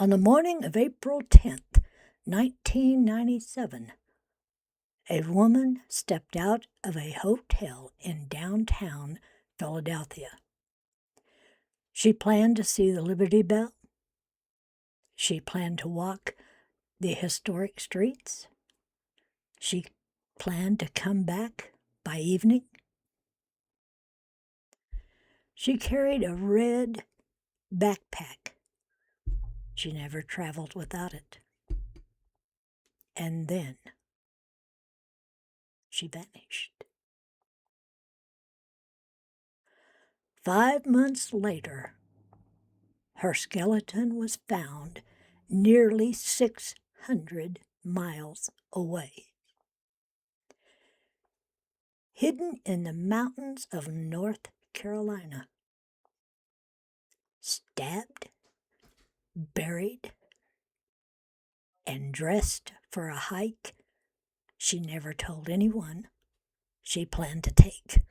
On the morning of April 10th, 1997, a woman stepped out of a hotel in downtown Philadelphia. She planned to see the Liberty Bell. She planned to walk the historic streets. She planned to come back by evening. She carried a red backpack. She never traveled without it. And then she vanished. 5 months later, her skeleton was found nearly 600 miles away, hidden in the mountains of North Carolina. Stabbed, buried, and dressed for a hike she never told anyone she planned to take.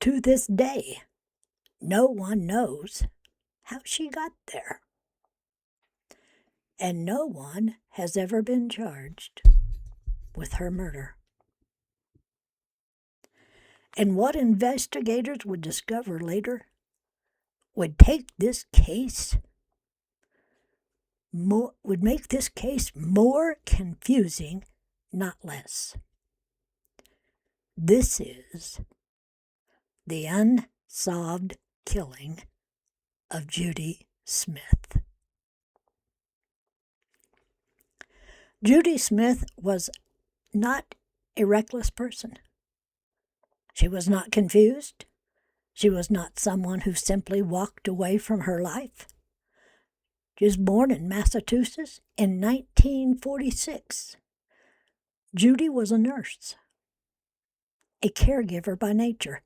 To this day, no one knows how she got there. And no one has ever been charged with her murder. And what investigators would discover later would make this case more confusing, not less. This is the unsolved killing of Judy Smith. Judy Smith was not a reckless person. She was not confused. She was not someone who simply walked away from her life. She was born in Massachusetts in 1946. Judy was a nurse, a caregiver by nature,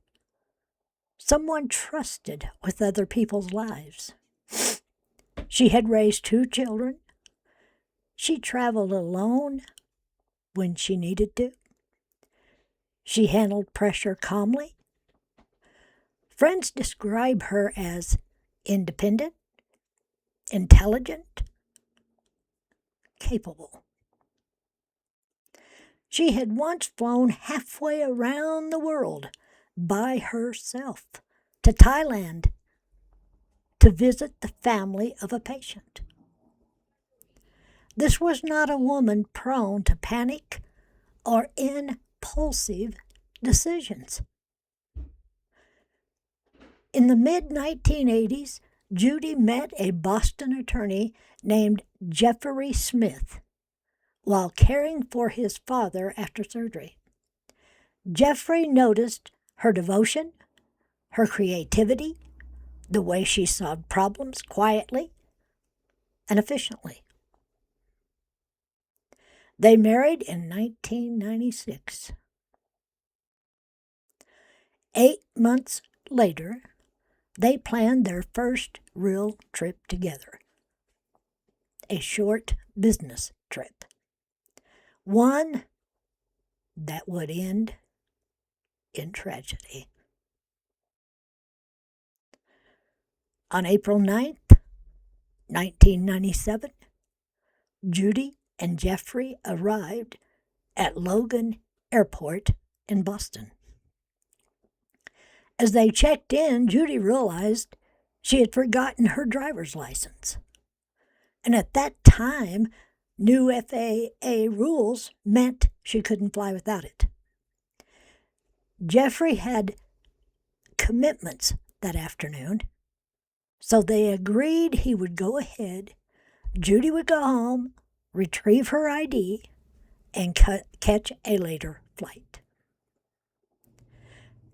someone trusted with other people's lives. She had raised 2 children. She traveled alone when she needed to. She handled pressure calmly. Friends describe her as independent, intelligent, capable. She had once flown halfway around the world by herself to Thailand to visit the family of a patient. This was not a woman prone to panic or impulsive decisions. In the mid-1980s, Judy met a Boston attorney named Jeffrey Smith while caring for his father after surgery. Jeffrey noticed her devotion, her creativity, the way she solved problems quietly and efficiently. They married in 1996. 8 months later, they planned their first real trip together, a short business trip, one that would end in tragedy. On April 9th, 1997, Judy and Jeffrey arrived at Logan Airport in Boston. As they checked in, Judy realized she had forgotten her driver's license. And at that time, new FAA rules meant she couldn't fly without it. Jeffrey had commitments that afternoon, so they agreed he would go ahead. Judy would go home, retrieve her ID, and catch a later flight.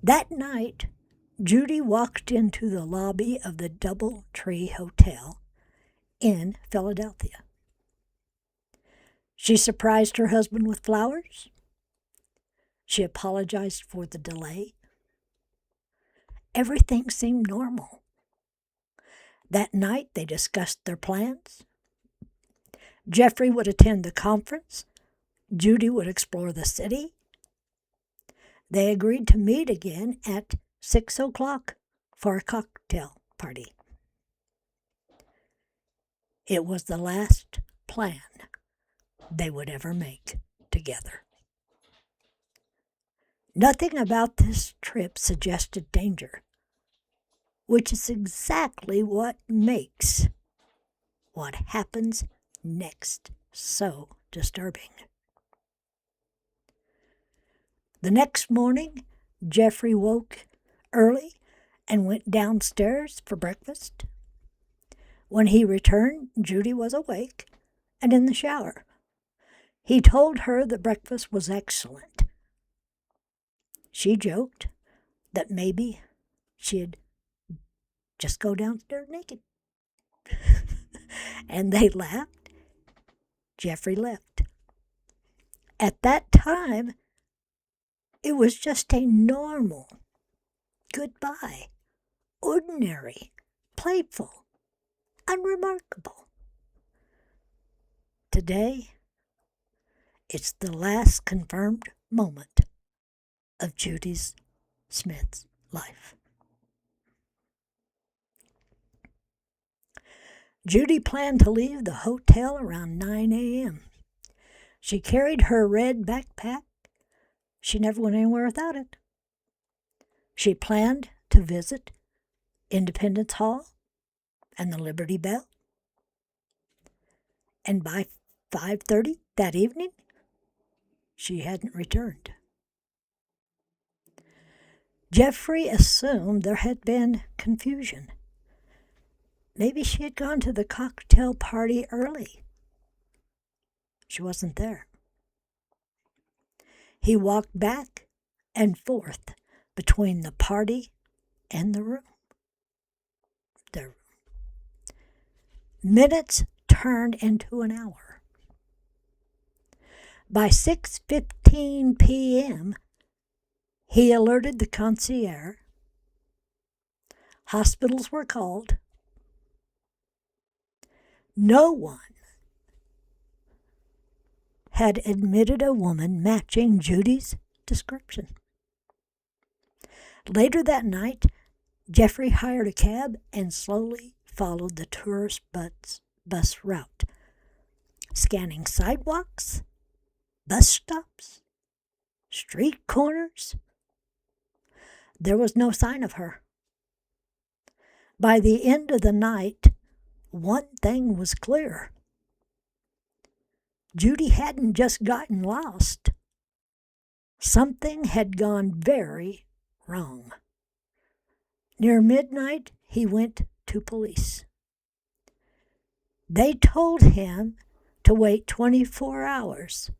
That night, Judy walked into the lobby of the DoubleTree Hotel in Philadelphia. She surprised her husband with flowers. She apologized for the delay. Everything seemed normal. That night, they discussed their plans. Jeffrey would attend the conference. Judy would explore the city. They agreed to meet again at 6 o'clock for a cocktail party. It was the last plan they would ever make together. Nothing about this trip suggested danger, which is exactly what makes what happens next so disturbing. The next morning, Jeffrey woke early and went downstairs for breakfast. When he returned, Judy was awake and in the shower. He told her the breakfast was excellent. She joked that maybe she'd just go downstairs naked. And they laughed. Jeffrey left. At that time, it was just a normal goodbye, ordinary, playful, unremarkable. Today, it's the last confirmed moment of Judy Smith's life. Judy planned to leave the hotel around 9 a.m. She carried her red backpack. She never went anywhere without it. She planned to visit Independence Hall and the Liberty Bell. And by 5:30 that evening, she hadn't returned. Jeffrey assumed there had been confusion. Maybe she had gone to the cocktail party early. She wasn't there. He walked back and forth between the party and the room. Minutes turned into an hour. By 6:15 p.m., he alerted the concierge. Hospitals were called. No one had admitted a woman matching Judy's description. Later that night, Jeffrey hired a cab and slowly followed the tourist bus route, scanning sidewalks, bus stops, street corners. There was no sign of her. By the end of the night, one thing was clear. Judy hadn't just gotten lost. Something had gone very wrong. Near midnight, he went to police. They told him to wait 24 hours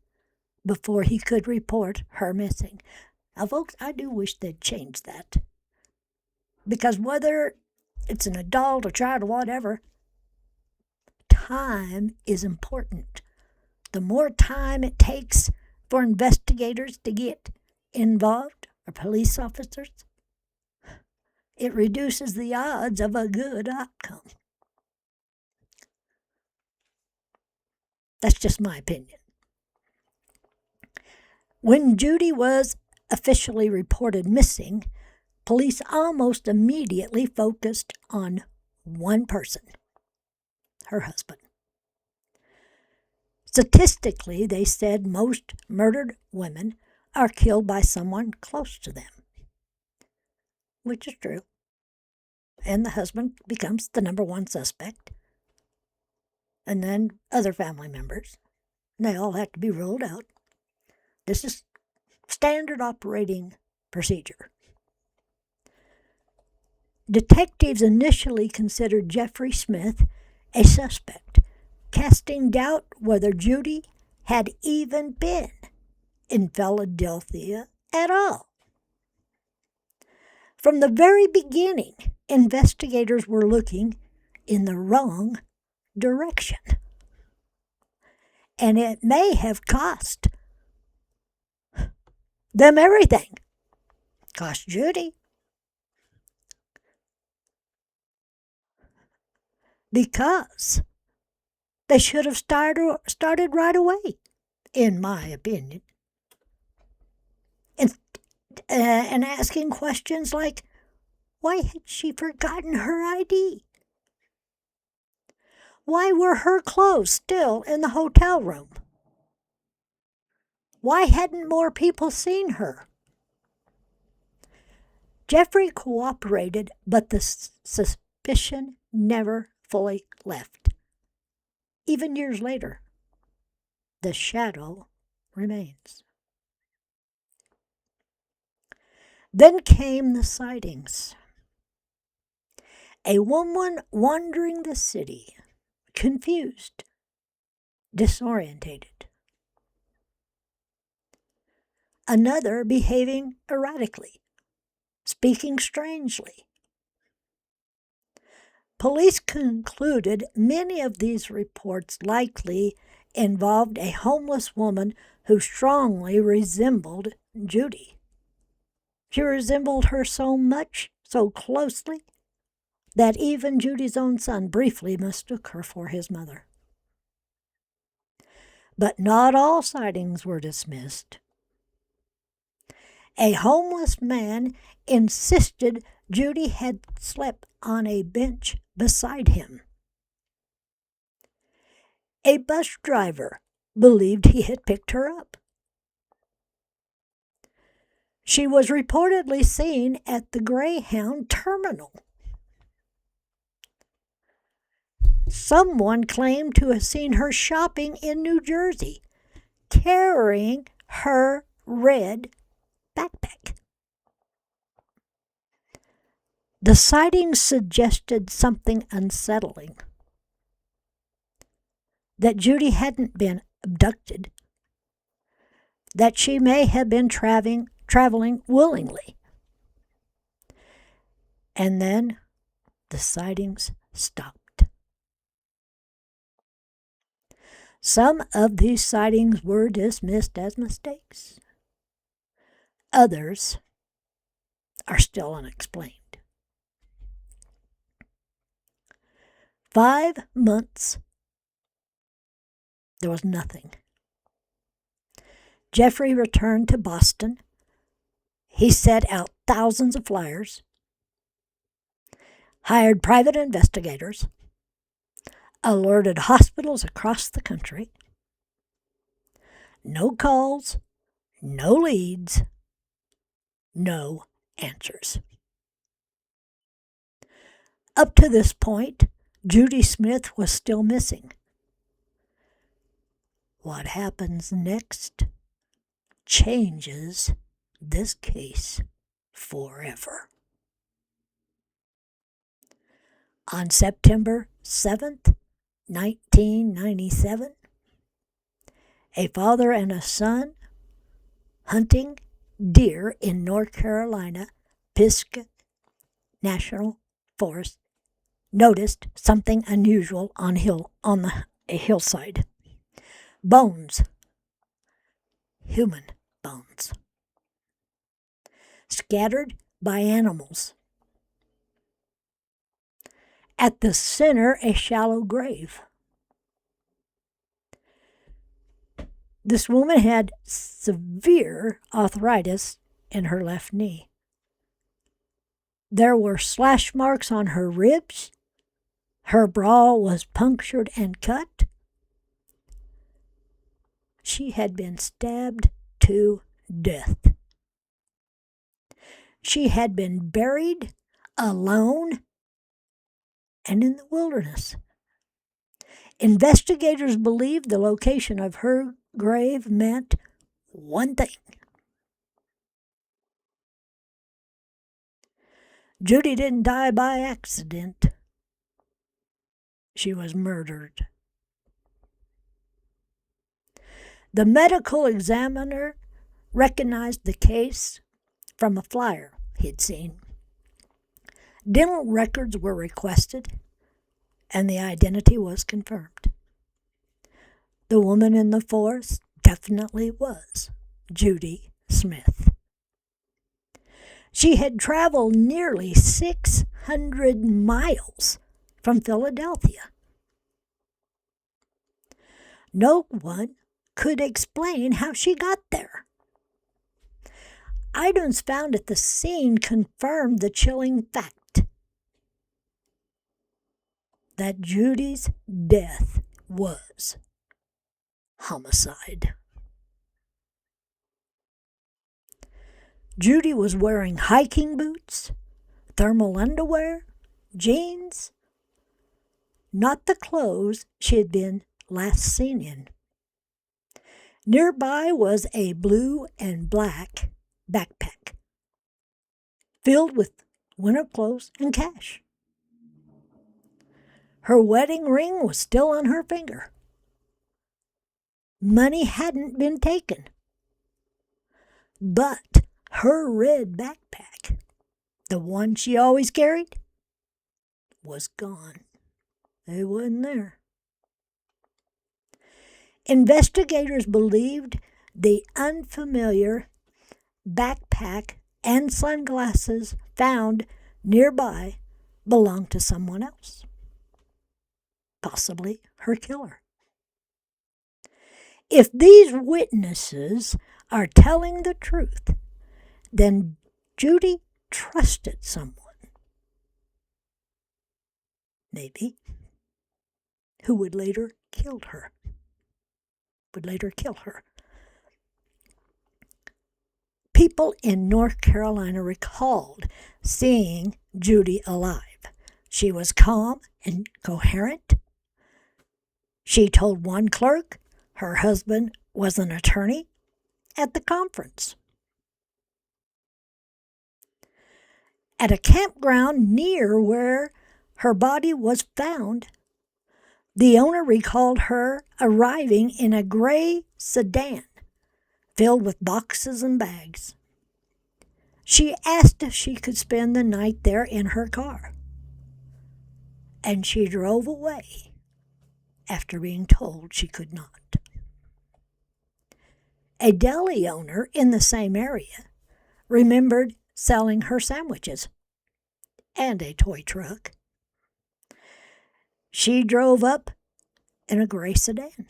before he could report her missing. Now, folks, I do wish they'd change that. Because whether it's an adult or child or whatever, time is important. The more time it takes for investigators to get involved, or police officers, it reduces the odds of a good outcome. That's just my opinion. When Judy was officially reported missing, police almost immediately focused on one person, her husband. Statistically, they said most murdered women are killed by someone close to them, which is true. And the husband becomes the number one suspect. And then other family members. They all have to be ruled out. This is standard operating procedure. Detectives initially considered Jeffrey Smith a suspect, casting doubt whether Judy had even been in Philadelphia at all. From the very beginning, investigators were looking in the wrong direction. And it may have cost them everything. Cost Judy. Because they should have started right away, in my opinion. And asking questions like, why had she forgotten her ID? Why were her clothes still in the hotel room? Why hadn't more people seen her? Jeffrey cooperated, but the suspicion never fully left. Even years later, the shadow remains. Then came the sightings. A woman wandering the city, confused, disorientated. Another behaving erratically, speaking strangely. Police concluded many of these reports likely involved a homeless woman who strongly resembled Judy. She resembled her so much, so closely, that even Judy's own son briefly mistook her for his mother. But not all sightings were dismissed. A homeless man insisted Judy had slept on a bench beside him. A bus driver believed he had picked her up. She was reportedly seen at the Greyhound terminal. Someone claimed to have seen her shopping in New Jersey, carrying her red backpack. The sightings suggested something unsettling. That Judy hadn't been abducted. That she may have been traveling willingly. And then the sightings stopped. Some of these sightings were dismissed as mistakes. Others are still unexplained. 5 months, there was nothing. Jeffrey returned to Boston. He set out thousands of flyers, hired private investigators, alerted hospitals across the country. No calls, no leads, no answers. Up to this point, Judy Smith was still missing. What happens next changes this case forever. On September 7th, 1997, a father and a son hunting deer in North Carolina, Pisgah National Forest, noticed something unusual on a hillside. Bones. Human bones. Scattered by animals. At the center, a shallow grave. This woman had severe arthritis in her left knee. There were slash marks on her ribs. Her bra was punctured and cut. She had been stabbed to death. She had been buried alone and in the wilderness. Investigators believed the location of her grave meant one thing. Judy didn't die by accident. She was murdered. The medical examiner recognized the case from a flyer he'd seen. Dental records were requested, and the identity was confirmed. The woman in the forest definitely was Judy Smith. She had traveled nearly 600 miles from Philadelphia. No one could explain how she got there. Items found at the scene confirmed the chilling fact. that Judy's death was homicide. Judy was wearing hiking boots, thermal underwear, jeans, not the clothes she had been last seen in. Nearby was a blue and black backpack filled with winter clothes and cash. Her wedding ring was still on her finger. Money hadn't been taken, but her red backpack, the one she always carried, was gone. It wasn't there. Investigators believed the unfamiliar backpack and sunglasses found nearby belonged to someone else, possibly her killer. If these witnesses are telling the truth, then Judy trusted someone, maybe, who would later kill her. People in North Carolina recalled seeing Judy alive. She was calm and coherent. She told one clerk her husband was an attorney at the conference. At a campground near where her body was found, the owner recalled her arriving in a gray sedan filled with boxes and bags. She asked if she could spend the night there in her car, and she drove away after being told she could not. A deli owner in the same area remembered selling her sandwiches and a toy truck. She drove up in a gray sedan.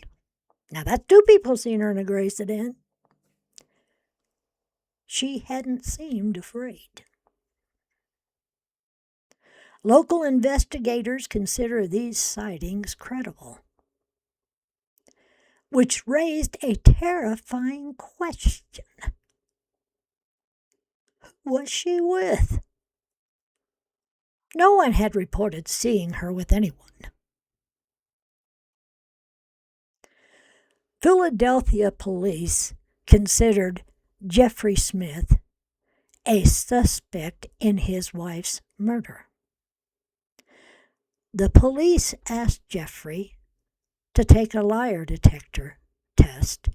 Now, that's two people seen her in a gray sedan. She hadn't seemed afraid. Local investigators consider these sightings credible, which raised a terrifying question. Who was she with? No one had reported seeing her with anyone. Philadelphia police considered Jeffrey Smith a suspect in his wife's murder. The police asked Jeffrey to take a lie detector test.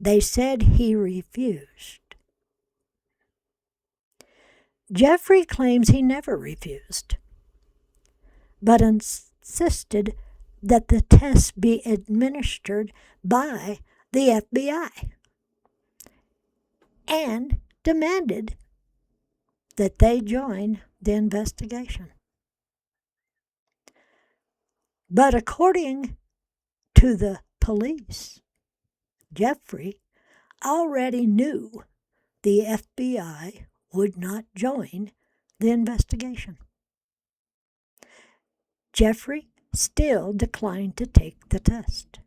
They said he refused. Jeffrey claims he never refused, but insisted that the test be administered by the FBI and demanded that they join the investigation. But according to the police, Jeffrey already knew the FBI would not join the investigation. Jeffrey still declined to take the test.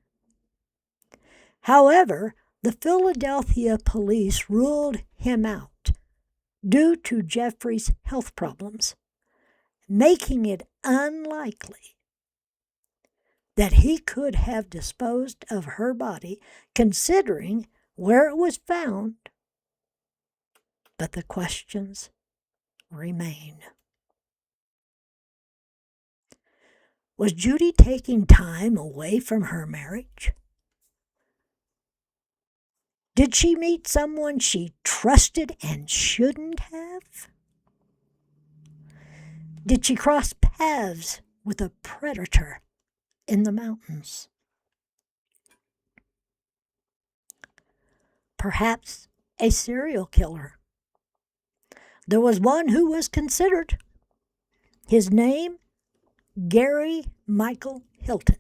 However, the Philadelphia police ruled him out due to Jeffrey's health problems, making it unlikely that he could have disposed of her body considering where it was found. But the questions remain. Was Judy taking time away from her marriage? Did she meet someone she trusted and shouldn't have? Did she cross paths with a predator in the mountains? Perhaps a serial killer. There was one who was considered. His name, Gary Michael Hilton.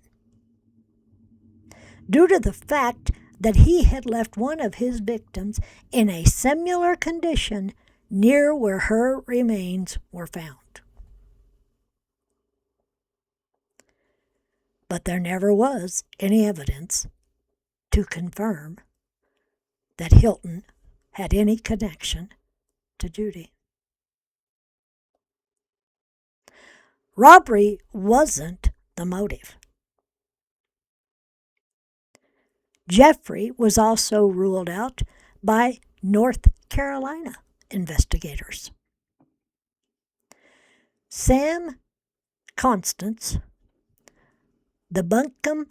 Due to the fact that he had left one of his victims in a similar condition near where her remains were found. But there never was any evidence to confirm that Hilton had any connection to Judy. Robbery wasn't the motive. Jeffrey was also ruled out by North Carolina investigators. Sam Constance, the Buncombe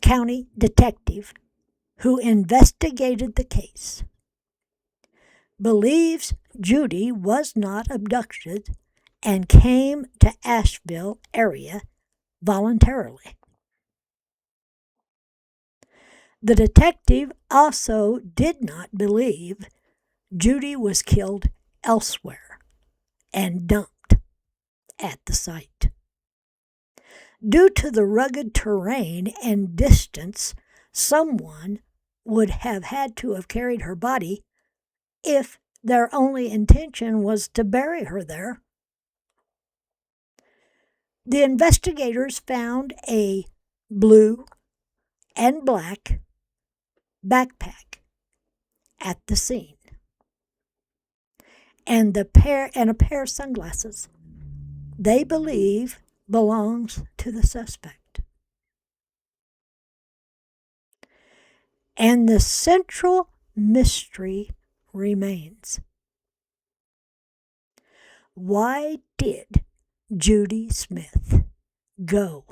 County detective who investigated the case, believes Judy was not abducted and came to Asheville area voluntarily. The detective also did not believe Judy was killed elsewhere and dumped at the site. Due to the rugged terrain and distance, someone would have had to have carried her body if their only intention was to bury her there. The investigators found a blue and black backpack at the scene and a pair of sunglasses they believe belongs to the suspect. And the central mystery remains. Why did Judy Smith go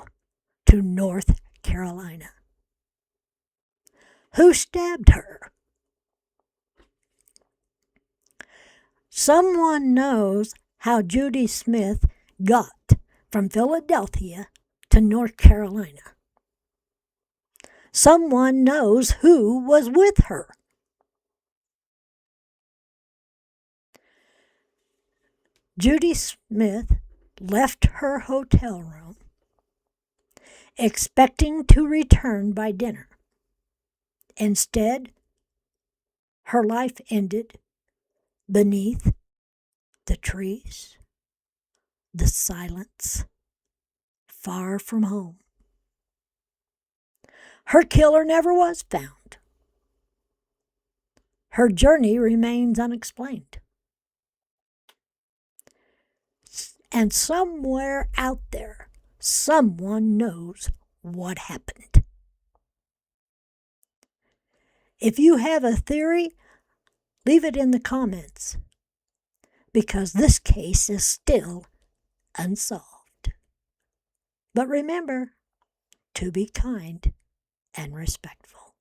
to North Carolina? Who stabbed her? Someone knows how Judy Smith got from Philadelphia to North Carolina. Someone knows who was with her. Judy Smith left her hotel room expecting to return by dinner. Instead, her life ended beneath the trees, the silence, far from home. Her killer never was found. Her journey remains unexplained. And somewhere out there, someone knows what happened. If you have a theory, leave it in the comments, because this case is still unsolved. But remember to be kind and respectful.